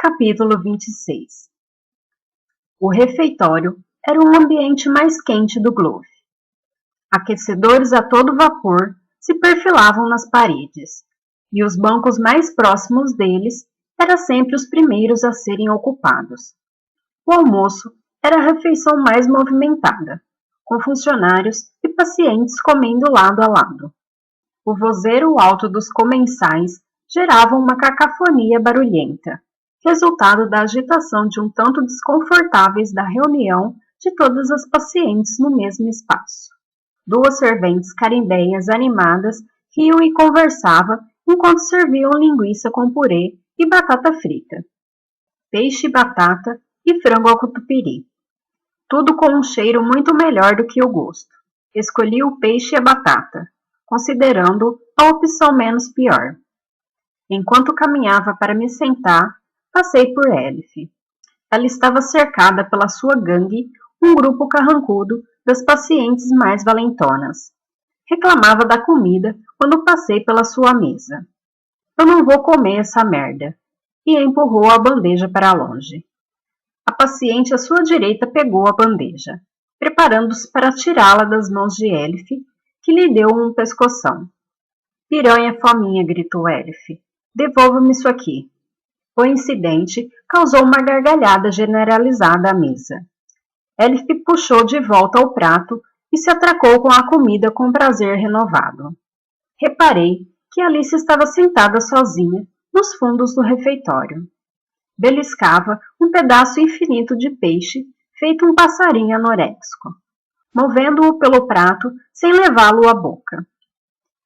Capítulo 26. O refeitório era o ambiente mais quente do Globe. Aquecedores a todo vapor se perfilavam nas paredes, e os bancos mais próximos deles eram sempre os primeiros a serem ocupados. O almoço era a refeição mais movimentada, com funcionários e pacientes comendo lado a lado. O vozeiro alto dos comensais gerava uma cacofonia barulhenta, resultado da agitação de um tanto desconfortáveis da reunião de todas as pacientes no mesmo espaço. Duas serventes carimbeias animadas riam e conversavam enquanto serviam linguiça com purê e batata frita, peixe e batata e frango ao catupiry. Tudo com um cheiro muito melhor do que o gosto. Escolhi o peixe e a batata, considerando a opção menos pior. Enquanto caminhava para me sentar, passei por Elif. Ela estava cercada pela sua gangue, um grupo carrancudo das pacientes mais valentonas. Reclamava da comida quando passei pela sua mesa. Eu não vou comer essa merda. E empurrou a bandeja para longe. A paciente à sua direita pegou a bandeja, preparando-se para tirá-la das mãos de Elif, que lhe deu um pescoção. Piranha fominha, gritou Elif. Devolva-me isso aqui. O incidente causou uma gargalhada generalizada à mesa. Elif puxou de volta o prato e se atracou com a comida com prazer renovado. Reparei que Alice estava sentada sozinha nos fundos do refeitório. Beliscava um pedaço infinito de peixe, feito um passarinho anoréxico, movendo-o pelo prato sem levá-lo à boca.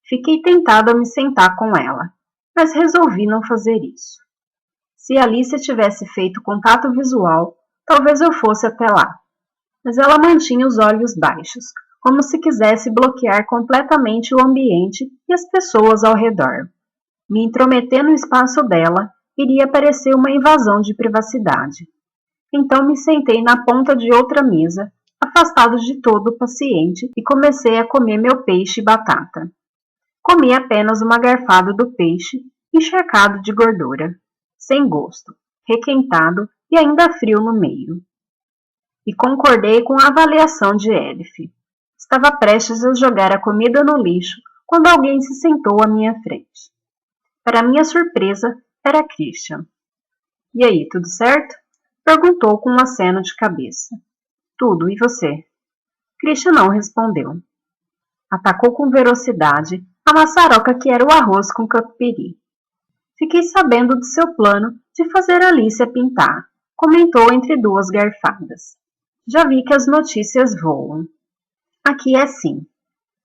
Fiquei tentada a me sentar com ela, mas resolvi não fazer isso. Se Alice tivesse feito contato visual, talvez eu fosse até lá. Mas ela mantinha os olhos baixos, como se quisesse bloquear completamente o ambiente e as pessoas ao redor. Me intrometer no espaço dela iria parecer uma invasão de privacidade. Então me sentei na ponta de outra mesa, afastado de todo o paciente, e comecei a comer meu peixe e batata. Comi apenas uma garfada do peixe, encharcado de gordura, sem gosto, requentado e ainda frio no meio. E concordei com a avaliação de Elif. Estava prestes a jogar a comida no lixo quando alguém se sentou à minha frente. Para minha surpresa, era Christian. E aí, tudo certo? Perguntou com um aceno de cabeça. Tudo, e você? Christian não respondeu. Atacou com velocidade a maçaroca que era o arroz com catupiry. Fiquei sabendo do seu plano de fazer Alicia pintar, comentou entre duas garfadas. Já vi que as notícias voam. Aqui é assim.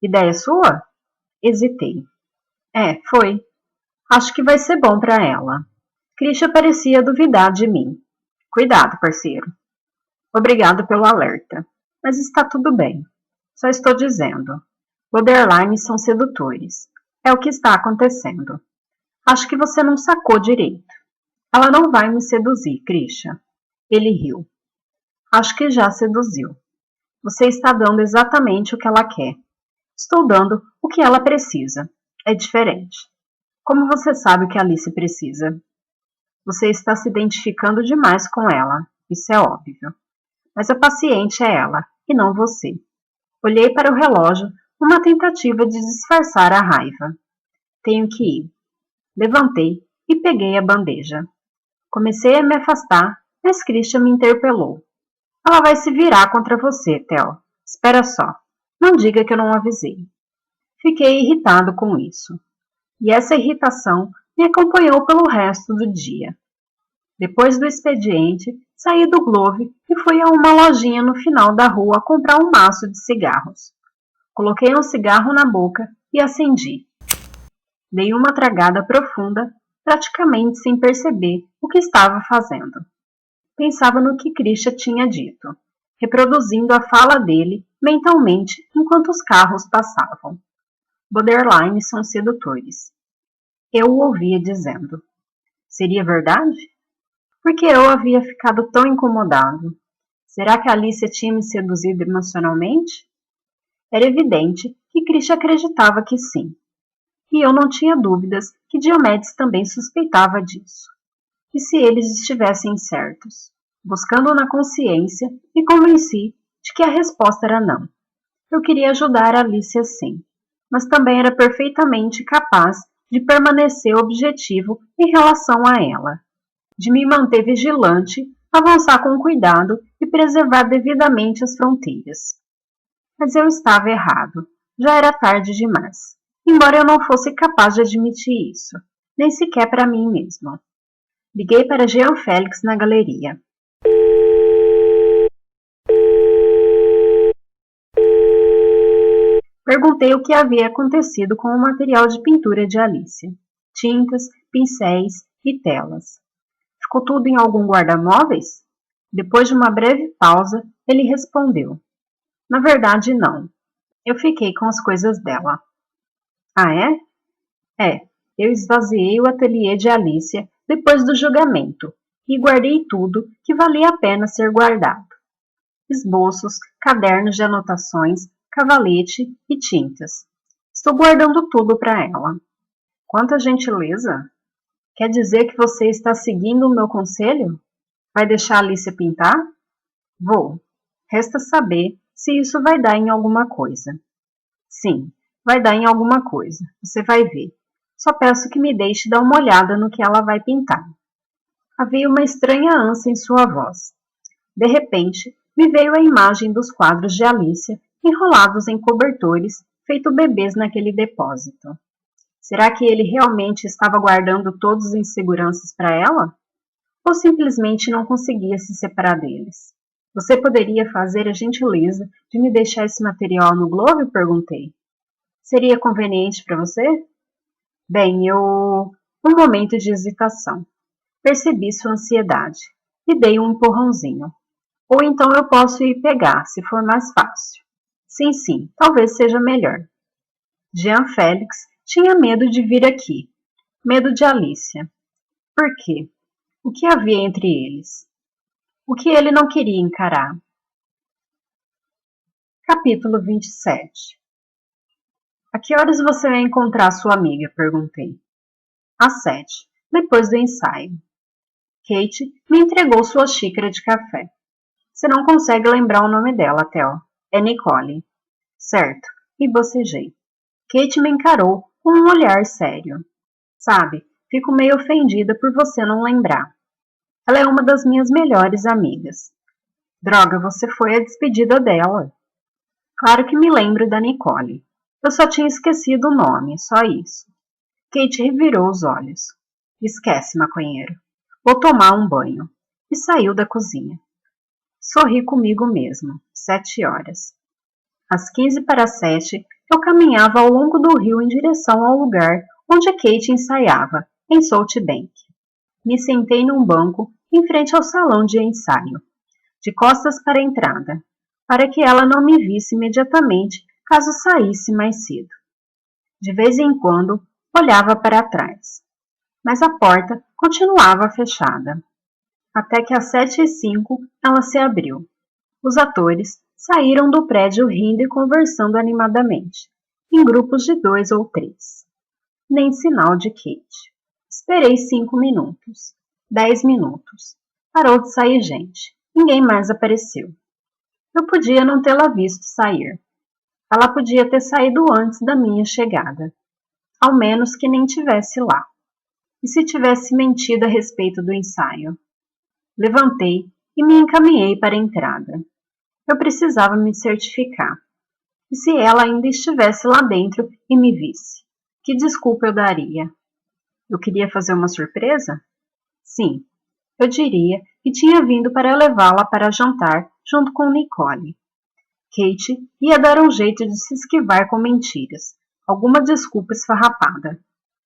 Ideia sua? Hesitei. Foi. Acho que vai ser bom para ela. Christian parecia duvidar de mim. Cuidado, parceiro. Obrigado pelo alerta. Mas está tudo bem. Só estou dizendo. Borderlines são sedutores. É o que está acontecendo. Acho que você não sacou direito. Ela não vai me seduzir, Christian. Ele riu. Acho que já seduziu. Você está dando exatamente o que ela quer. Estou dando o que ela precisa. É diferente. Como você sabe o que Alice precisa? Você está se identificando demais com ela. Isso é óbvio. Mas a paciente é ela, e não você. Olhei para o relógio numa tentativa de disfarçar a raiva. Tenho que ir. Levantei e peguei a bandeja. Comecei a me afastar, mas Christian me interpelou. Ela vai se virar contra você, Theo. Espera só. Não diga que eu não avisei. Fiquei irritado com isso. E essa irritação me acompanhou pelo resto do dia. Depois do expediente, saí do Globe e fui a uma lojinha no final da rua comprar um maço de cigarros. Coloquei um cigarro na boca e acendi. Dei uma tragada profunda, praticamente sem perceber o que estava fazendo. Pensava no que Christian tinha dito, reproduzindo a fala dele mentalmente enquanto os carros passavam. Borderlines são sedutores. Eu o ouvia dizendo. Seria verdade? Por que eu havia ficado tão incomodado? Será que Alicia tinha me seduzido emocionalmente? Era evidente que Christian acreditava que sim. E eu não tinha dúvidas que Diomedes também suspeitava disso. E se eles estivessem certos? Buscando na consciência, me convenci de que a resposta era não. Eu queria ajudar Alicia sim, mas também era perfeitamente capaz de permanecer objetivo em relação a ela, de me manter vigilante, avançar com cuidado e preservar devidamente as fronteiras. Mas eu estava errado. Já era tarde demais. Embora eu não fosse capaz de admitir isso, nem sequer para mim mesmo. Liguei para Jean Félix na galeria. Perguntei o que havia acontecido com o material de pintura de Alicia. Tintas, pincéis e telas. Ficou tudo em algum guarda-móveis? Depois de uma breve pausa, ele respondeu. Na verdade, não. Eu fiquei com as coisas dela. Ah, é? É. Eu esvaziei o ateliê de Alicia depois do julgamento e guardei tudo que valia a pena ser guardado. Esboços, cadernos de anotações, cavalete e tintas. Estou guardando tudo para ela. Quanta gentileza! Quer dizer que você está seguindo o meu conselho? Vai deixar Alicia pintar? Vou. Resta saber se isso vai dar em alguma coisa. Sim, vai dar em alguma coisa. Você vai ver. Só peço que me deixe dar uma olhada no que ela vai pintar. Havia uma estranha ânsia em sua voz. De repente, me veio a imagem dos quadros de Alicia enrolados em cobertores, feito bebês naquele depósito. Será que ele realmente estava guardando todos os inseguranças para ela? Ou simplesmente não conseguia se separar deles? Você poderia fazer a gentileza de me deixar esse material no Globo? Perguntei. Seria conveniente para você? Bem, Um momento de hesitação. Percebi sua ansiedade e dei um empurrãozinho. Ou então eu posso ir pegar, se for mais fácil. Sim, talvez seja melhor. Jean Félix tinha medo de vir aqui. Medo de Alicia. Por quê? O que havia entre eles? O que ele não queria encarar? Capítulo 27. A que horas você vai encontrar sua amiga? Perguntei. Às 7, depois do ensaio. Kate me entregou sua xícara de café. Você não consegue lembrar o nome dela, Theo. É Nicole. Certo, e bocejei. Kate me encarou com um olhar sério. Sabe, fico meio ofendida por você não lembrar. Ela é uma das minhas melhores amigas. Droga, você foi à despedida dela. Claro que me lembro da Nicole. Eu só tinha esquecido o nome, só isso. Kate revirou os olhos. Esquece, maconheiro. Vou tomar um banho. E saiu da cozinha. Sorri comigo mesmo. 7 horas. Às 15 para 7, eu caminhava ao longo do rio em direção ao lugar onde a Kate ensaiava, em Salt Bank. Me sentei num banco em frente ao salão de ensaio, de costas para a entrada, para que ela não me visse imediatamente caso saísse mais cedo. De vez em quando, olhava para trás, mas a porta continuava fechada. Até que às 7h05 ela se abriu. Os atores saíram do prédio rindo e conversando animadamente, em grupos de 2 ou 3. Nem sinal de Kate. Esperei 5 minutos, 10 minutos. Parou de sair gente. Ninguém mais apareceu. Eu podia não tê-la visto sair. Ela podia ter saído antes da minha chegada. Ao menos que nem tivesse lá. E se tivesse mentido a respeito do ensaio? Levantei e me encaminhei para a entrada. Eu precisava me certificar. E se ela ainda estivesse lá dentro e me visse? Que desculpa eu daria? Eu queria fazer uma surpresa? Sim, eu diria que tinha vindo para levá-la para jantar junto com Nicole. Kate ia dar um jeito de se esquivar com mentiras, alguma desculpa esfarrapada.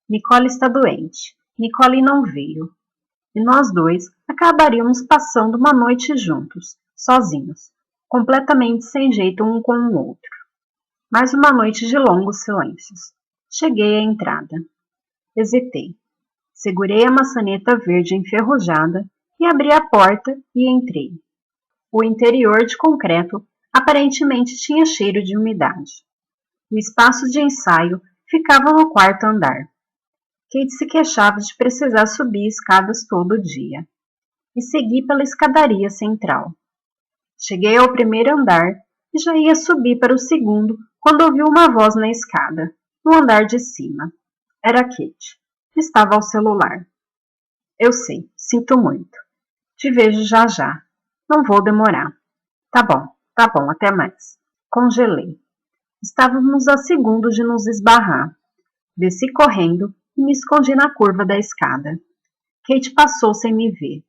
Nicole está doente. Nicole não veio. E nós dois acabaríamos passando uma noite juntos, sozinhos, completamente sem jeito um com o outro. Mais uma noite de longos silêncios. Cheguei à entrada. Hesitei. Segurei a maçaneta verde enferrujada e abri a porta e entrei. O interior de concreto aparentemente tinha cheiro de umidade. O espaço de ensaio ficava no quarto andar. Kate se queixava de precisar subir escadas todo dia e segui pela escadaria central. Cheguei ao primeiro andar e já ia subir para o segundo quando ouvi uma voz na escada, no andar de cima. Era Kate. Estava ao celular. Eu sei, sinto muito. Te vejo já já. Não vou demorar. Tá bom, até mais. Congelei. Estávamos a segundos de nos esbarrar. Desci correndo e me escondi na curva da escada. Kate passou sem me ver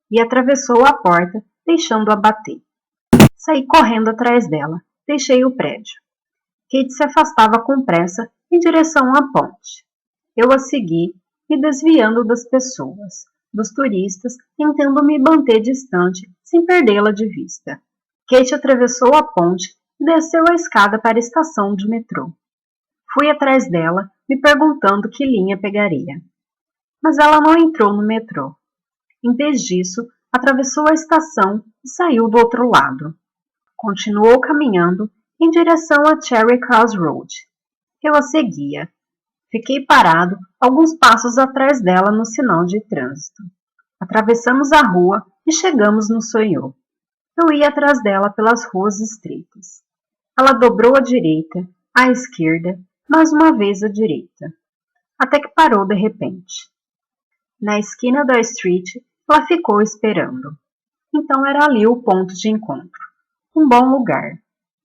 e atravessou a porta, deixando-a bater. Saí correndo atrás dela. Deixei o prédio. Kate se afastava com pressa em direção à ponte. Eu a segui, me desviando das pessoas, dos turistas, tentando me manter distante, sem perdê-la de vista. Kate atravessou a ponte e desceu a escada para a estação de metrô. Fui atrás dela, me perguntando que linha pegaria. Mas ela não entrou no metrô. Em vez disso, atravessou a estação e saiu do outro lado. Continuou caminhando em direção a Charing Cross Road. Eu a seguia. Fiquei parado alguns passos atrás dela no sinal de trânsito. Atravessamos a rua e chegamos no Soho. Eu ia atrás dela pelas ruas estreitas. Ela dobrou à direita, à esquerda, mais uma vez à direita, até que parou de repente. Na esquina da street, ela ficou esperando. Então era ali o ponto de encontro. Um bom lugar.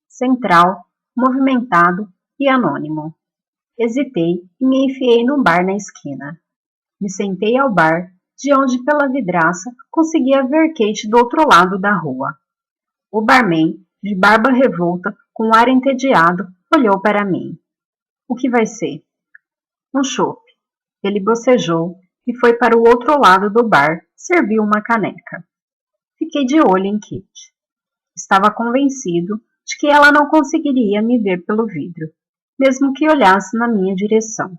Central, movimentado e anônimo. Hesitei e me enfiei num bar na esquina. Me sentei ao bar, de onde pela vidraça conseguia ver Kate do outro lado da rua. O barman, de barba revolta, com ar entediado, olhou para mim. O que vai ser? Um chopp. Ele bocejou e foi para o outro lado do bar, serviu uma caneca. Fiquei de olho em Kate. Estava convencido de que ela não conseguiria me ver pelo vidro, mesmo que olhasse na minha direção.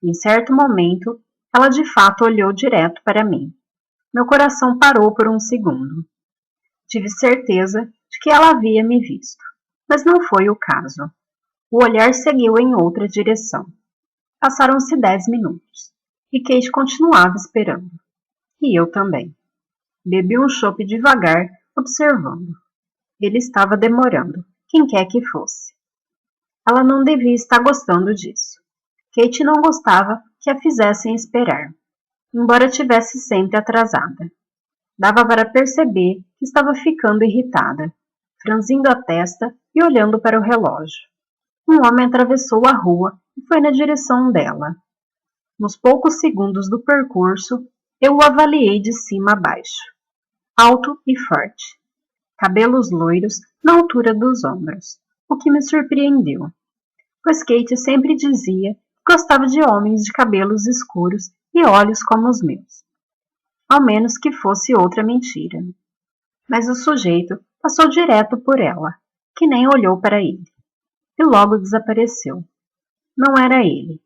Em certo momento, ela de fato olhou direto para mim. Meu coração parou por um segundo. Tive certeza de que ela havia me visto, mas não foi o caso. O olhar seguiu em outra direção. Passaram-se 10 minutos, e Kate continuava esperando. E eu também. Bebi um chopp devagar, observando. Ele estava demorando, quem quer que fosse. Ela não devia estar gostando disso. Kate não gostava que a fizessem esperar, embora tivesse sempre atrasada. Dava para perceber que estava ficando irritada, franzindo a testa e olhando para o relógio. Um homem atravessou a rua e foi na direção dela. Nos poucos segundos do percurso, eu o avaliei de cima a baixo. Alto e forte. Cabelos loiros na altura dos ombros, o que me surpreendeu, pois Kate sempre dizia que gostava de homens de cabelos escuros e olhos como os meus. Ao menos que fosse outra mentira. Mas o sujeito passou direto por ela, que nem olhou para ele, e logo desapareceu. Não era ele.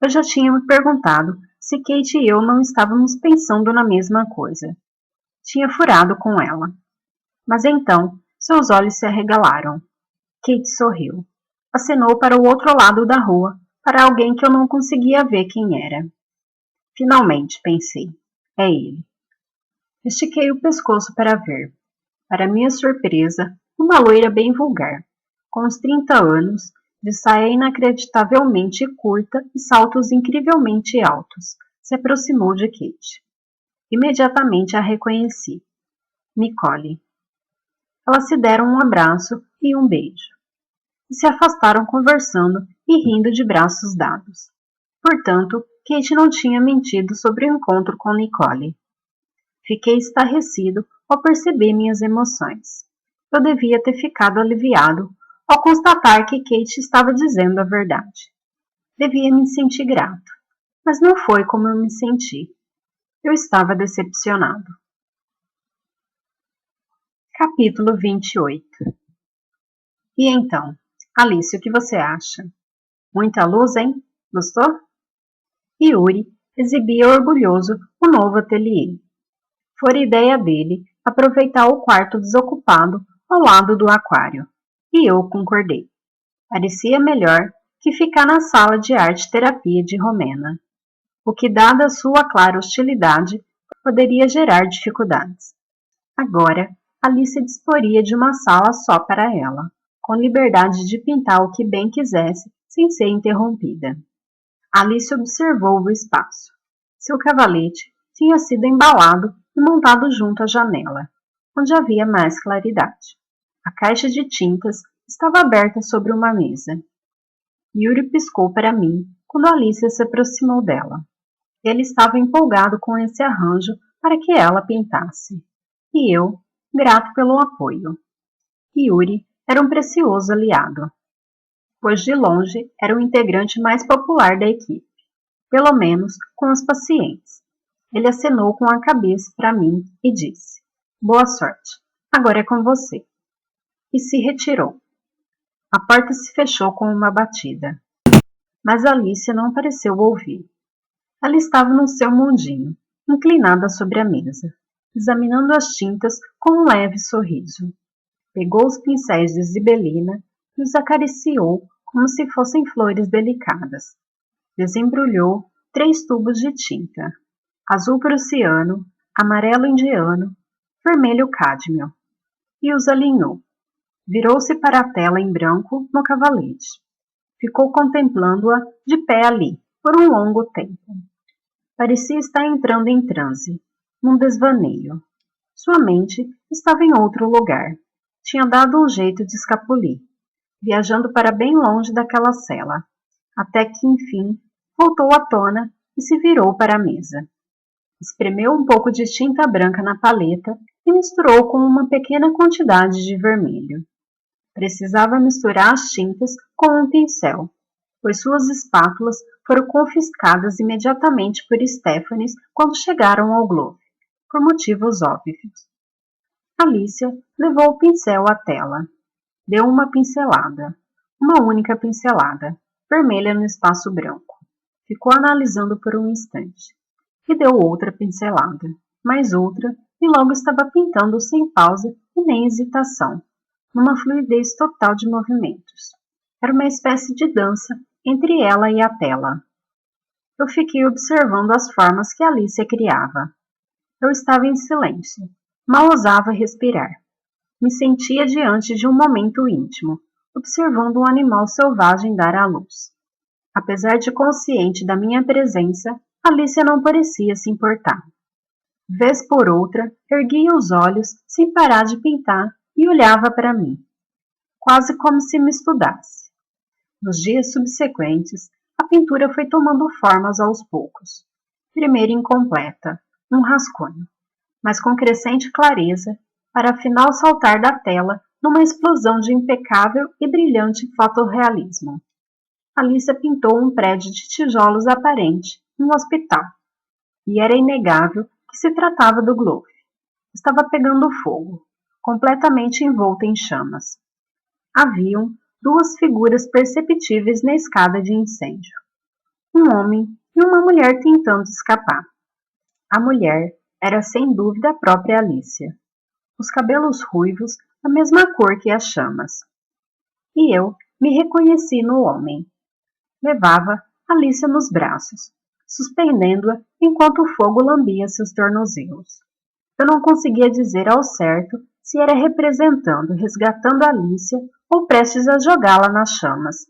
Eu já tinha me perguntado se Kate e eu não estávamos pensando na mesma coisa. Tinha furado com ela. Mas então, seus olhos se arregalaram. Kate sorriu. Acenou para o outro lado da rua, para alguém que eu não conseguia ver quem era. Finalmente, pensei. É ele. Estiquei o pescoço para ver. Para minha surpresa, uma loira bem vulgar, com uns 30 anos, de saia inacreditavelmente curta e saltos incrivelmente altos, se aproximou de Kate. Imediatamente a reconheci. Nicole. Elas se deram um abraço e um beijo, e se afastaram conversando e rindo de braços dados. Portanto, Kate não tinha mentido sobre o encontro com Nicole. Fiquei estarrecido ao perceber minhas emoções. Eu devia ter ficado aliviado ao constatar que Kate estava dizendo a verdade. Devia me sentir grato, mas não foi como eu me senti. Eu estava decepcionado. Capítulo 28. E então, Alice, o que você acha? Muita luz, hein? Gostou? Yuri exibia orgulhoso o novo ateliê. Fora ideia dele aproveitar o quarto desocupado ao lado do aquário. E eu concordei. Parecia melhor que ficar na sala de arte-terapia de Romena. o que, dada a sua clara hostilidade, poderia gerar dificuldades. Agora, Alice disporia de uma sala só para ela, com liberdade de pintar o que bem quisesse, sem ser interrompida. Alice observou o espaço. Seu cavalete tinha sido embalado e montado junto à janela, onde havia mais claridade. A caixa de tintas estava aberta sobre uma mesa. Yuri piscou para mim quando Alice se aproximou dela. Ele estava empolgado com esse arranjo para que ela pintasse, e eu, grato pelo apoio. Yuri era um precioso aliado, pois de longe era o integrante mais popular da equipe, pelo menos com os pacientes. Ele acenou com a cabeça para mim e disse: "Boa sorte, agora é com você." E se retirou. A porta se fechou com uma batida, mas Alice não pareceu ouvir. Ela estava no seu mundinho, inclinada sobre a mesa, examinando as tintas com um leve sorriso. Pegou os pincéis de zibelina e os acariciou como se fossem flores delicadas. Desembrulhou 3 tubos de tinta: azul prussiano, amarelo indiano, vermelho cádmio, e os alinhou. Virou-se para a tela em branco no cavalete. Ficou contemplando-a de pé ali, por um longo tempo. Parecia estar entrando em transe, num desvaneio. Sua mente estava em outro lugar. Tinha dado um jeito de escapulir, viajando para bem longe daquela cela, até que, enfim, voltou à tona e se virou para a mesa. Espremeu um pouco de tinta branca na paleta e misturou com uma pequena quantidade de vermelho. Precisava misturar as tintas com um pincel, pois suas espátulas foram confiscadas imediatamente por Stephanie quando chegaram ao Globe, por motivos óbvios. Alicia levou o pincel à tela. Deu uma pincelada, uma única pincelada, vermelha no espaço branco. Ficou analisando por um instante. E deu outra pincelada, mais outra, e logo estava pintando sem pausa e nem hesitação, numa fluidez total de movimentos. Era uma espécie de dança entre ela e a tela. Eu fiquei observando as formas que Alicia criava. Eu estava em silêncio, mal ousava respirar. Me sentia diante de um momento íntimo, observando um animal selvagem dar à luz. Apesar de consciente da minha presença, Alicia não parecia se importar. Vez por outra, erguia os olhos sem parar de pintar e olhava para mim, quase como se me estudasse. Nos dias subsequentes, a pintura foi tomando formas aos poucos. Primeiro incompleta, um rascunho, mas com crescente clareza, para afinal saltar da tela numa explosão de impecável e brilhante fotorrealismo. Alicia pintou um prédio de tijolos aparente, um hospital, e era inegável que se tratava do Globe. Estava pegando fogo, completamente envolto em chamas. Haviam 2 figuras perceptíveis na escada de incêndio. Um homem e uma mulher tentando escapar. A mulher era sem dúvida a própria Alicia. Os cabelos ruivos, da mesma cor que as chamas. E eu me reconheci no homem. Levava Alicia nos braços, suspendendo-a enquanto o fogo lambia seus tornozelos. Eu não conseguia dizer ao certo se era representando, resgatando Alicia ou prestes a jogá-la nas chamas,